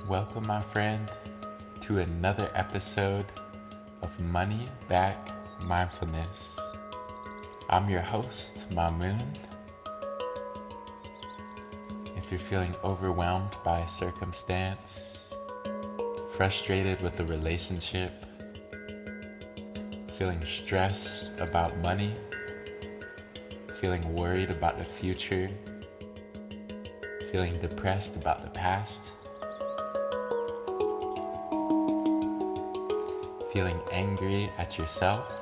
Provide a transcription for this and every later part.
Welcome, my friend, to another episode of Money Back Mindfulness. I'm your host, Mamoon. If you're feeling overwhelmed by a circumstance, frustrated with a relationship, feeling stressed about money, feeling worried about the future, feeling depressed about the past, feeling angry at yourself,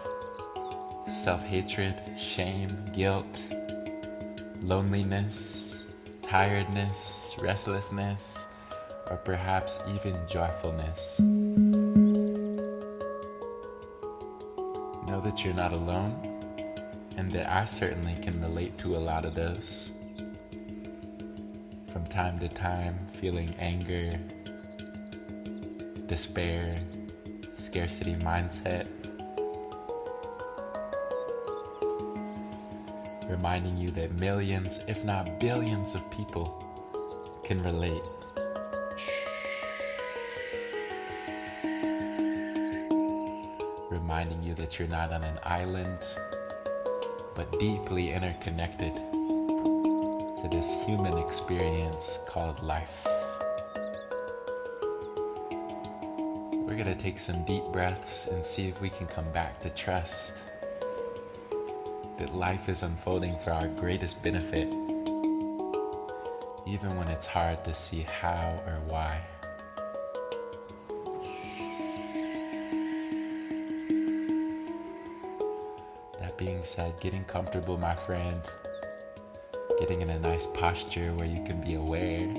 self-hatred, shame, guilt, loneliness, tiredness, restlessness, or perhaps even joyfulness. Know that you're not alone, and that I certainly can relate to a lot of those. From time to time, feeling anger, despair, scarcity mindset, reminding you that millions, if not billions of people can relate. Reminding you that you're not on an island, but deeply interconnected to this human experience called life. We're going to take some deep breaths and see if we can come back to trust that life is unfolding for our greatest benefit, even when it's hard to see how or why. That being said, getting comfortable, my friend, getting in a nice posture where you can be aware.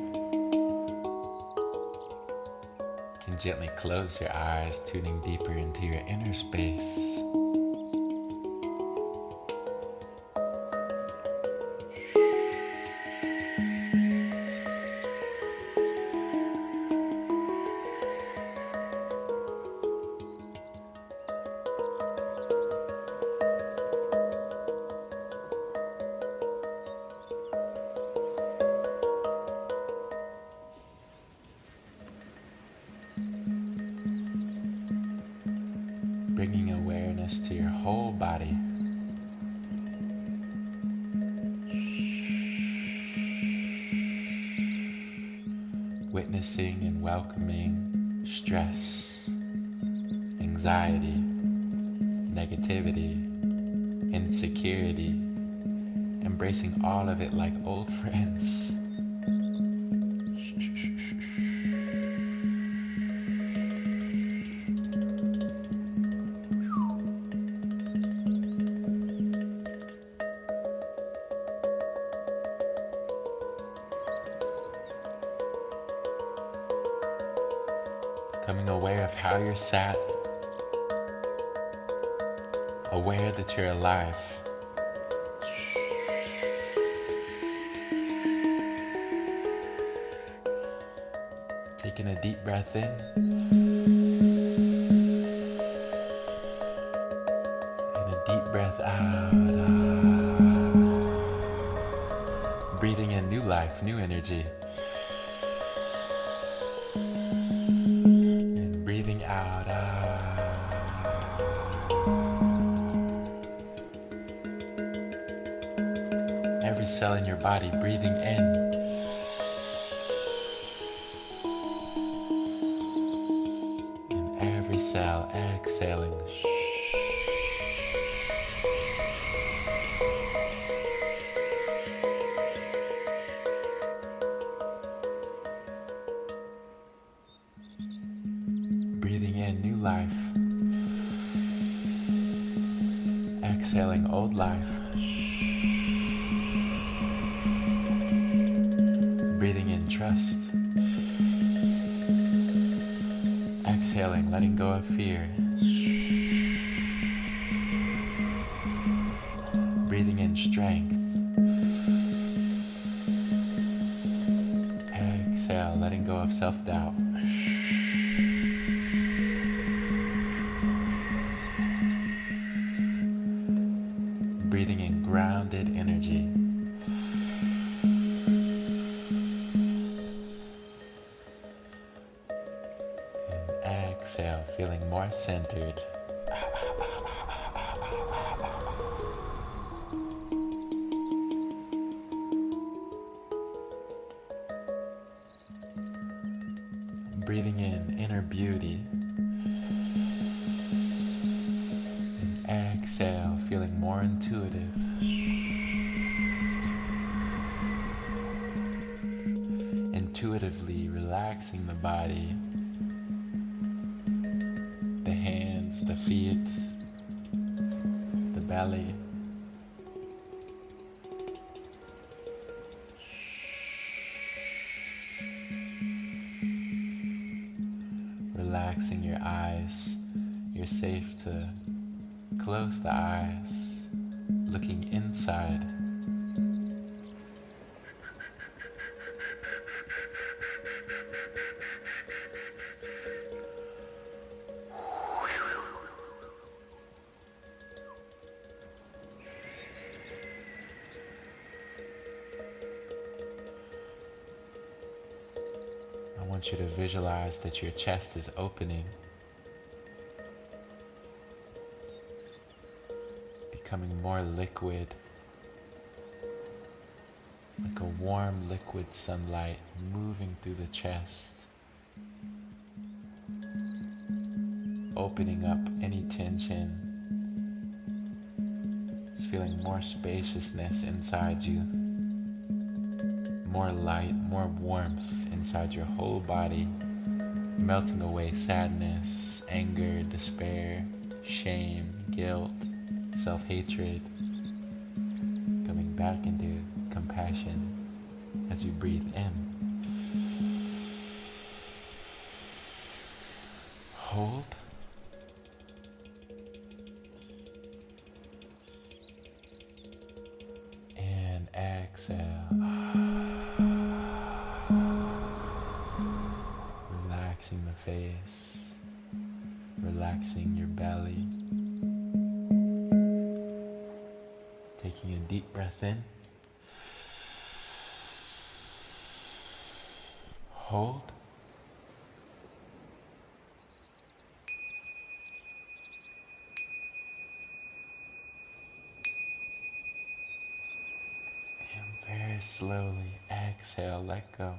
You can gently close your eyes, tuning deeper into your inner space. Bringing awareness to your whole body. Witnessing and welcoming stress, anxiety, negativity, insecurity, embracing all of it like old friends. Becoming aware of how you're sat, aware that you're alive. Taking a deep breath in breath out. Breathing in new life, new energy. And breathing out. Every cell in your body breathing in. And every cell exhaling. Breathing in new life. Exhaling old life. Breathing in trust. Exhaling, letting go of fear. Breathing in strength. Exhale, letting go of self-doubt. Breathing in grounded energy. And exhale, feeling more centered. Breathing in inner beauty. And exhale, feeling more intuitive. Intuitively relaxing the body, the hands, the feet, the belly. Relaxing your eyes. You're safe to close the eyes, looking inside. I want you to visualize that your chest is opening, becoming more liquid, like a warm liquid sunlight moving through the chest, opening up any tension, feeling more spaciousness inside you. More light, more warmth inside your whole body, melting away sadness, anger, despair, shame, guilt, self-hatred, coming back into compassion as you breathe in. Hold. And exhale. Relaxing the face, relaxing your belly. Taking a deep breath in. Hold. And very slowly exhale, let go.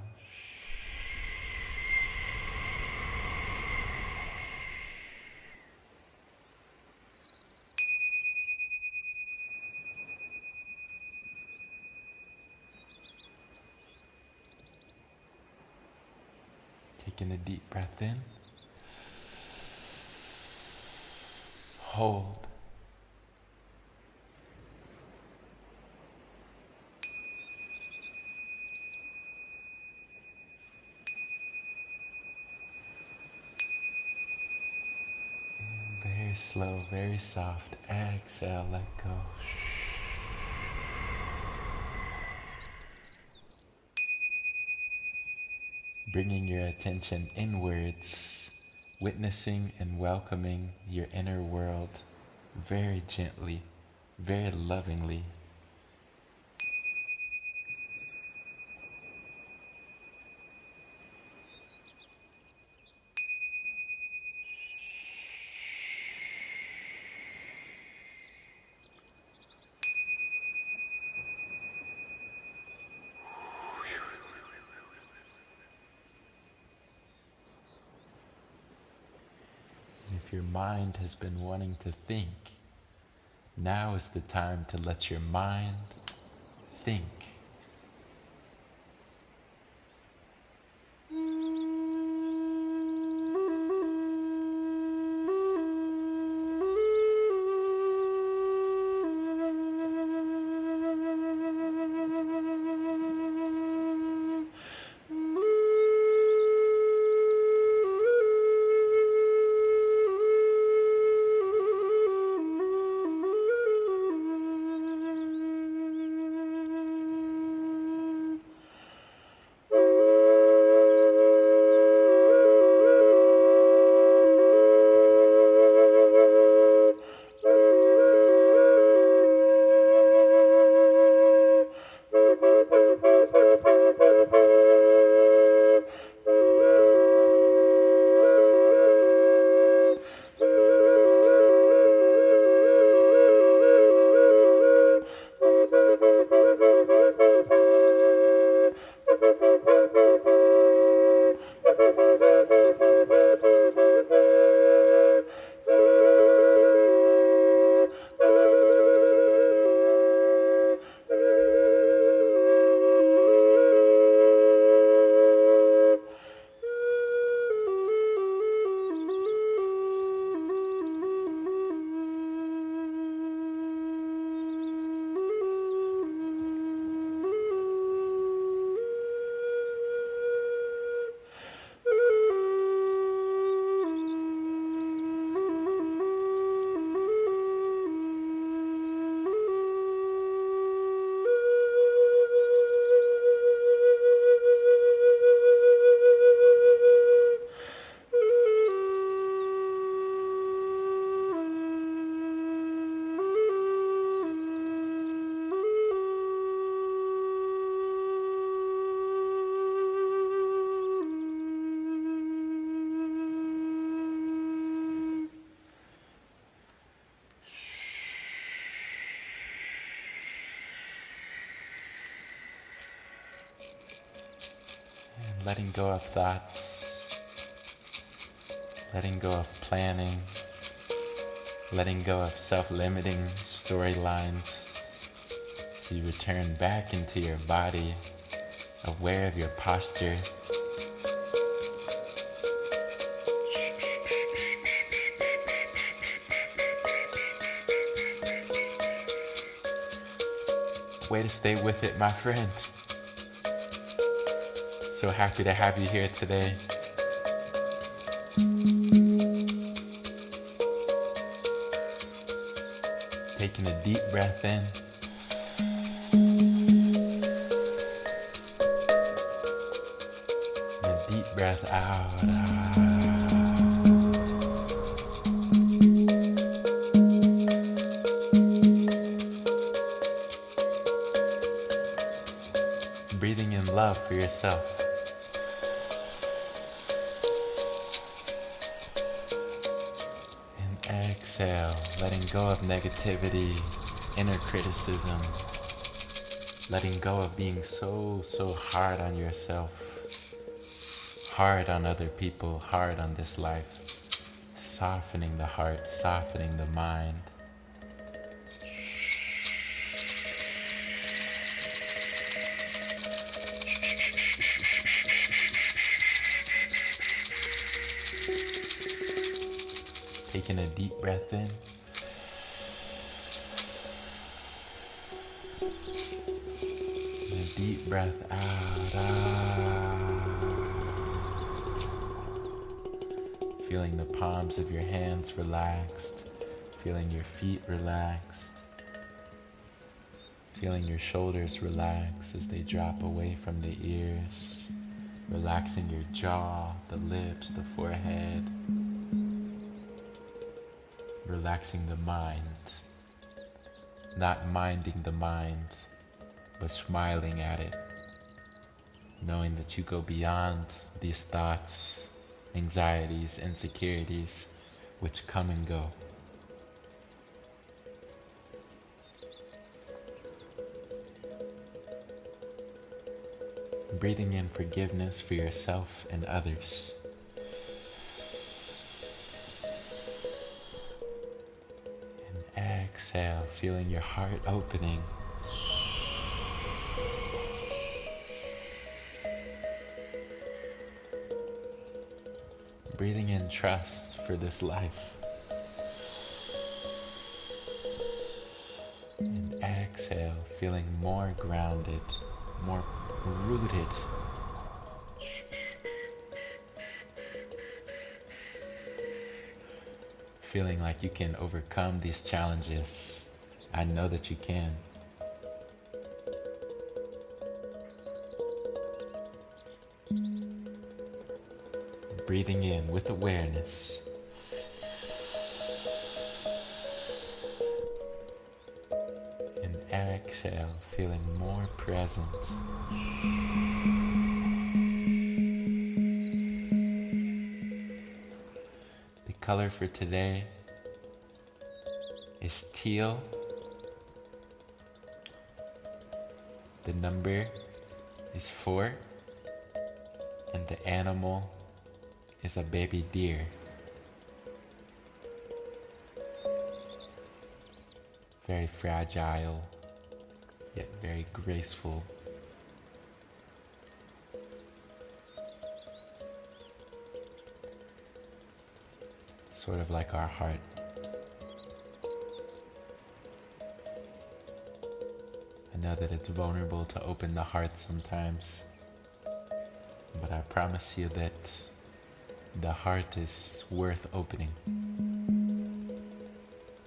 Taking a deep breath in. Hold. And very slow, very soft. Exhale, let go. Bringing your attention inwards, witnessing and welcoming your inner world very gently, very lovingly. If your mind has been wanting to think, now is the time to let your mind think. Letting go of thoughts, letting go of planning, letting go of self-limiting storylines. So you return back into your body, aware of your posture. Way to stay with it, my friend. So happy to have you here today. Taking a deep breath in. And a deep breath out. Breathing in love for yourself. Exhale, letting go of negativity, inner criticism, letting go of being so hard on yourself, hard on other people, hard on this life, softening the heart, softening the mind. Taking a deep breath in. And a deep breath out. Feeling the palms of your hands relaxed. Feeling your feet relaxed. Feeling your shoulders relax as they drop away from the ears. Relaxing your jaw, the lips, the forehead. Relaxing the mind. not minding the mind, but smiling at it, knowing that you go beyond these thoughts, anxieties, insecurities, which come and go. Breathing in forgiveness for yourself and others. And exhale, feeling your heart opening. Breathing in trust for this life. And exhale, feeling more grounded, more rooted. Feeling like you can overcome these challenges. I know that you can. Breathing in with awareness. And exhale, feeling more present. The color for today is teal. The number is 4. And the animal is a baby deer. Very fragile, yet very graceful. Sort of like our heart. I know that it's vulnerable to open the heart sometimes, but I promise you that the heart is worth opening,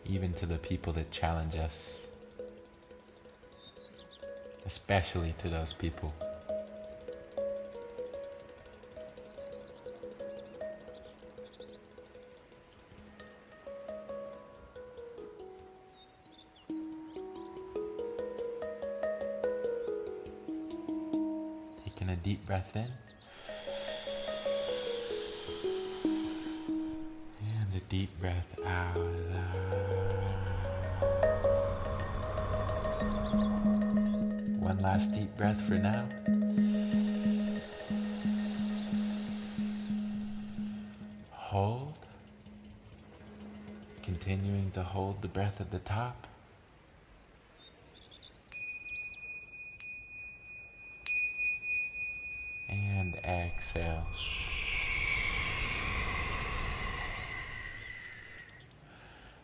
even to the people that challenge us, especially to those people. Taking a deep breath in. And a deep breath out. One last deep breath for now. Hold. Continuing to hold the breath at the top. And exhale.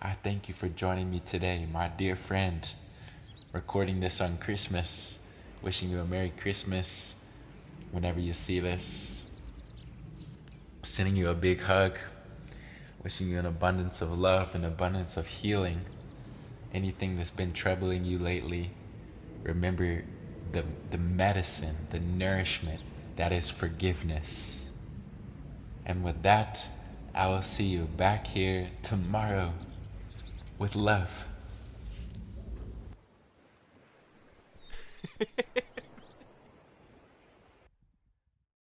I thank you for joining me today, my dear friend. Recording this on Christmas. Wishing you a Merry Christmas whenever you see this. Sending you a big hug. Wishing you an abundance of love, an abundance of healing. Anything that's been troubling you lately, remember the medicine, the nourishment that is forgiveness. And with that, I will see you back here tomorrow with love.